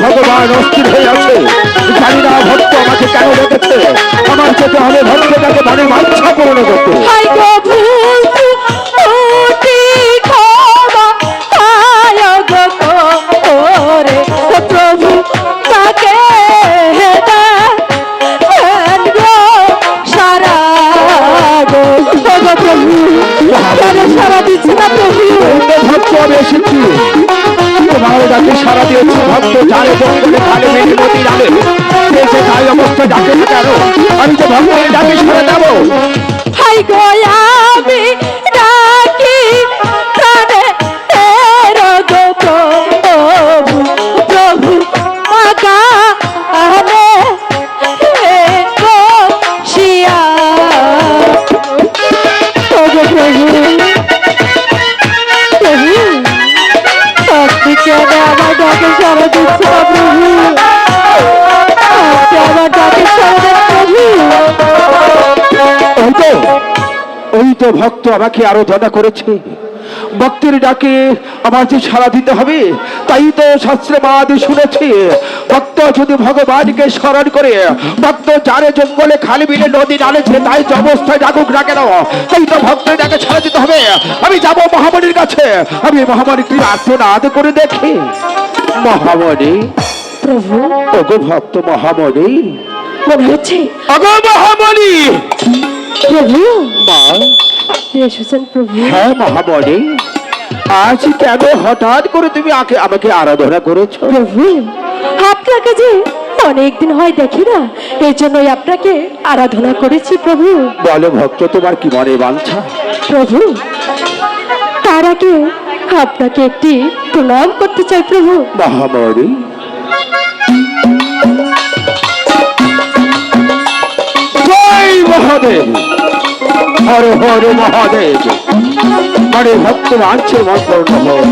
ভগবান অস্থির হয়ে আছে। জানি না ভক্ত আমাকে কেন রেখেছে। আমার যেতে হবে ভক্তটাকে মনে বাঞ্ছা পূরণ করতে। প্রভু তাকে সারা দিচ্ছে না প্রভু। ভক্ত আমি এসেছি, তোমার ডাকে সারা দিয়েছি। ভক্ত জানে জঙ্গলে খালে মেঘে নদী নামে সে তাই অবস্থা ডাকে কেন? আমি তো ভক্তের ডাকে সারা দেবো। হাই গো আমি ডাকি প্রাণে গো প্রভু প্রভু মাকা আনে গো শিয়া প্রভু প্রভু প্রভু আপনি কেন আমার ডাকে সারা দিচ্ছে না প্রভু? আপনি আমার ডাকে সারা দেন প্রভু। ওই তো ভক্ত আমাকে আরাধনা করেছে। ভক্তের ডাকে আমার যে সাড়া দিতে হবে, তাই তো শাস্ত্রে মাদ শুনেছি। ভক্ত যদি ভগবানকে স্মরণ করে, ভক্ত যারে জঙ্গলে খালি বিলে নদী নালেছে, তাই যে অবস্থায় ডাকুক না কেন, তাই তো ভক্তের ডাকে সাড়া দিতে হবে। আমি যাব মহামণির কাছে, আমি মহামণিকে আর্তনাদ করে দেখি। মহামণি প্রভু, ওগো ভক্ত মহামণি, মনে হচ্ছে ওগো মহামণি। প্রভু মা এসেছেন প্রভু। হ্যাঁ মহামণি, আজ কেন হঠাৎ করে তুমি আমাকে আরাধনা করেছো? প্রভু আপনাকে যে অনেকদিন হয় দেখি না, এই জন্যই আপনাকে আরাধনা করেছি প্রভু। বলো ভক্ত, তোমার কি মনে বাঞ্ছা? প্রভু তার আগে আপনাকে একটি প্রণাম করতে চাই প্রভু। মহামণি জয় মহাদেব, হর হর মহাদেব। মানে ভক্ত মানছে মন্ত্র হোক।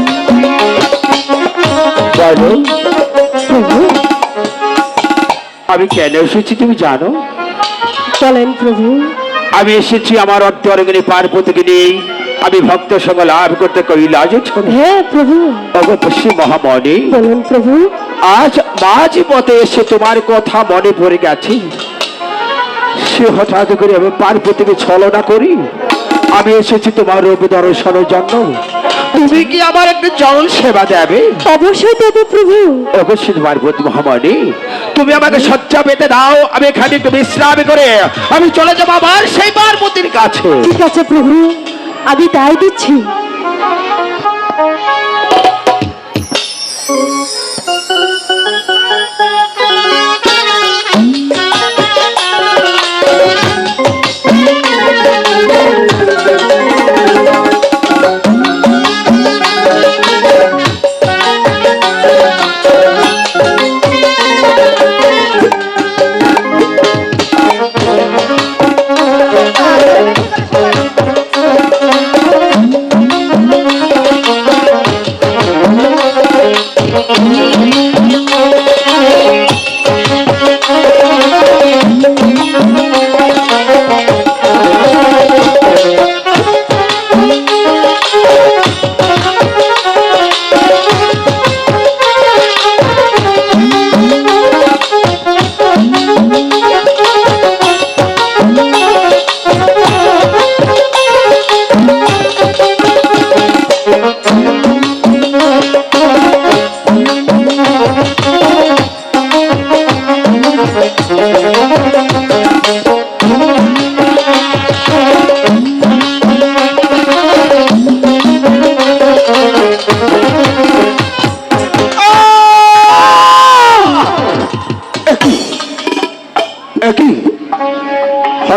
বলো প্রভু আমি কেন এসেছি তুমি জানো? বলেন প্রভু। আমি এসেছি আমার অন্তরঙ্গিনী পার্বতীকে নিয়ে। আমি ভক্ত সঙ্গ লাভ করতে কৈলাসে চলে। হ্যাঁ প্রভু। অবশ্যই মহামণি বলুন প্রভু। আজ মাঝ পথে এসে তোমার কথা মনে পড়ে গেছে। সে হঠাৎ করে আমি পার্বতীকে ছলনা করি। আমি এসেছি তোমার রূপ দর্শনের জন্য। তুমি কি আমার একটু জল সেবা দেবে? অবশ্যই দেব প্রভু। অবশ্যই পার্বতী মহামণি, তুমি আমাকে শয্যা পেতে দাও। আমি এখানে একটু বিশ্রাম করে আমি চলে যাবো আবার সেই পার্বতীর কাছে। ঠিক আছে প্রভু, আমি তাই দিচ্ছি।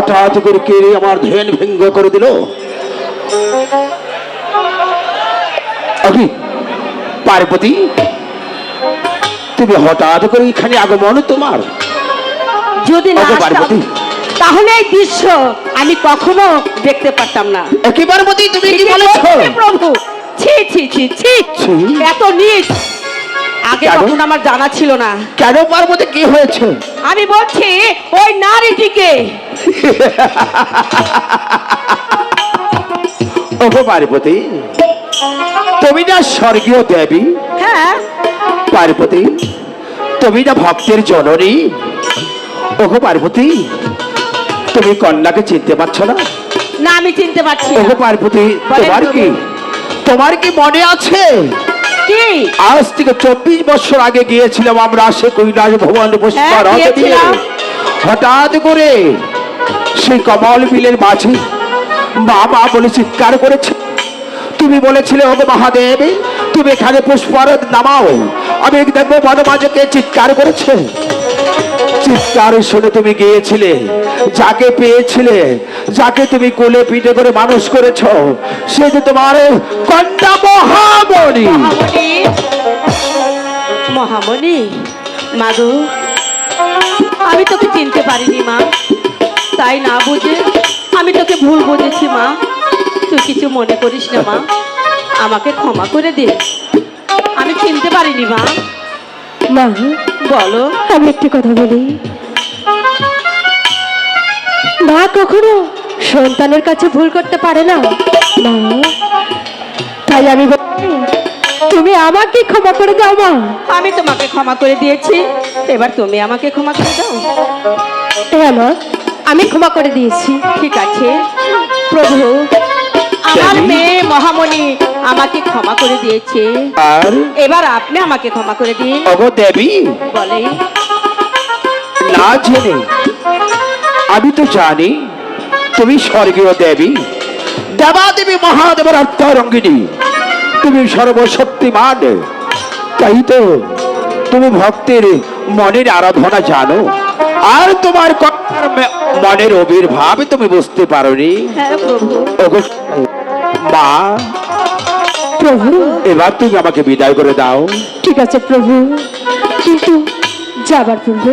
হঠাৎ করে কে আমার ধ্যান ভঙ্গ করে দিল? অভি, পার্বতী, তুমি হঠাৎ করে এখানে আগমন তোমার? যদি না ওগো আসতাম, পার্বতী। তাহলে এই দৃশ্য আমি কখনো দেখতে পারতাম না। কি পার্বতী, তুমি কি বলেছো? হে প্রভু, ছি ছি ছি ছি, ছি? এত নীচ আগে কেন? কখনো আমার জানা ছিল না। কেন পার্বতী, কি হয়েছে? আমি বলছি ওই নারীটিকে। ওগো পার্বতী, তুমি না স্বর্গীয় দেবী? হ্যাঁ, পার্বতী, তুমি না ভক্তের জননী? ওগো পার্বতী, তুমি কন্যাকে চিনতে পারছো না? না আমি চিনতে পারছি না। ওগো পার্বতী, বলেন তোমার কি মনে আছে? কি? আজ থেকে 24 বছর আগে গিয়েছিলাম আমরা সে কৈলাস ভবন পুষ্কর হতে দিয়ে। গিয়েছিলাম। হঠাৎ করে সেই কমল বিলের মাঝে মা মা বলে চিৎকার করেছে। তুমি বলেছিলে ওগো মহাদেব, তুমি এখানে পুষ্পরথ নামাও। আমি দেখবো বনমাঝকে চিৎকার করেছে। চিৎকার শুনে তুমি গিয়েছিলে, যাকে পেয়েছিলে, যাকে তুমি কোলে পিঠে করে মানুষ করেছ, সে যে তোমার কন্যা মহামণি। মহামণি, মহামণি, মাগো, আমি তোকে চিনতে পারিনি মা, তাই না বুঝে আমি তোকে ভুল বুঝেছি মা। তুই কিছু মনে করিস না মা, আমাকে ক্ষমা করে দে, আমি চিনতে পারিনি মা। মা, বলো। আমি একটি কথা বলি। মা কখনো সন্তানের কাছে ভুল করতে পারে না মা, তাই আমি বলি, তুমি আমাকে ক্ষমা করে দাও মা। আমি তোমাকে ক্ষমা করে দিয়েছি, এবার তুমি আমাকে ক্ষমা করে দাও। হ্যাঁ মা, আমি ক্ষমা করে দিয়েছি। ঠিক আছে প্রভু, আমার দেবী? মেয়ে মহামণি আমাকে ক্ষমা করে দিয়েছে, আর এবার আপনি আমাকে ক্ষমা করে দিন। ওগো দেবী, বলে না জেনে আমি তো জানি তুমি স্বর্গীয় দেবী, দেবাদেবী মহাদেবের অর্থরঙ্গিনী, তুমি সর্বশক্তিমান। তাই তো তুমি ভক্তের মনের আরাধনা জানো, আর তোমার কন্যার মনের আবির্ভাব তুমি বুঝতে পারোনি। হ্যাঁ প্রভু। ওগো মা, প্রভু, এবার তুমি আমাকে বিদায় করে দাও। ঠিক আছে প্রভু, কিন্তু যাবার পূর্বে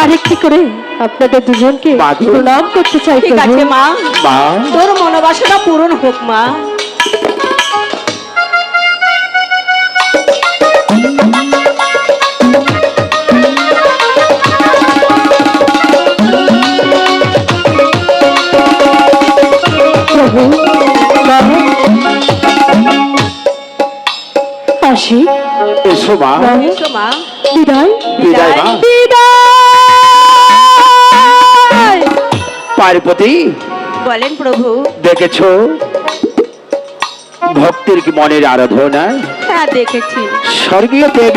আরেকটি করে আপনাদের দুজনকে মা গো। প্রণাম করতে চাই ঠিক প্রভু। আছে মা, মা, তোর মনোবাসনা পূরণ হোক মা। প্রভু, মা, আসি। এসো মা, এসো মা। বিদায়। বিদায় মা। বিদায়। পার্বতী, বলেন প্রভু। দেখেছো ভক্তির কি মনের আরাধনা? হ্যাঁ দেখেছি। স্বর্গীয় দেব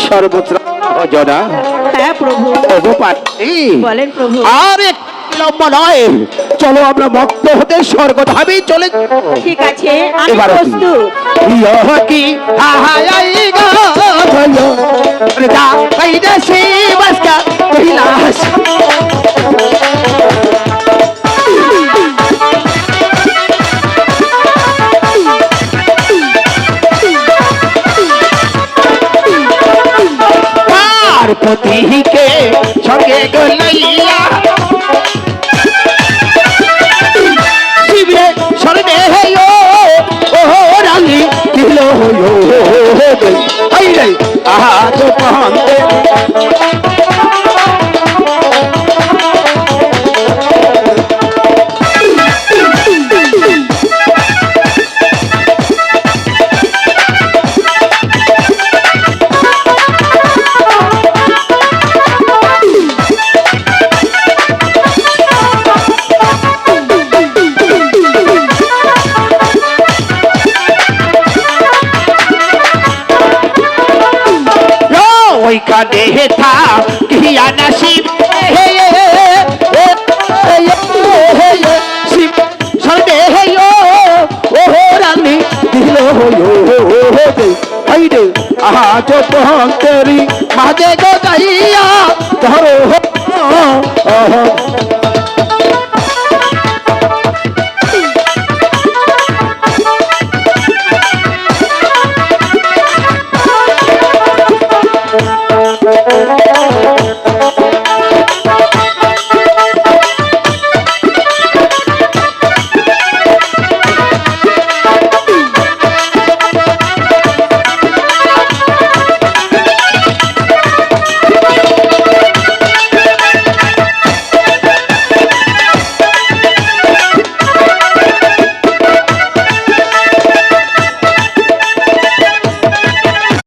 সর্বত্র অজনা। হ্যাঁ প্রভু। ওগো পার্বতী, বলেন প্রভু। আর এক বিলম্ব নয়, চলো আমরা ভক্ত হতে স্বর্গধামে চলে যাব। ঠিক আছে, আমি এবার প্রস্তুত। ইহ কি হাহাই গো ভলো রদা কইদা সে বসকা কৈলাস। পার্বতীকে সঙ্গে গলাইয়া শিবে স্বর্গে হেয়ো ও রানী দিল হয়ো আই রে আজ পান্তে। ওইখানে থা কিয়া নাসিব শিব সর্বে হেয়ো ও রানী দিল হয়ো আই রে আজ পহন্তরি মাঝে গো যাইয়া ধরো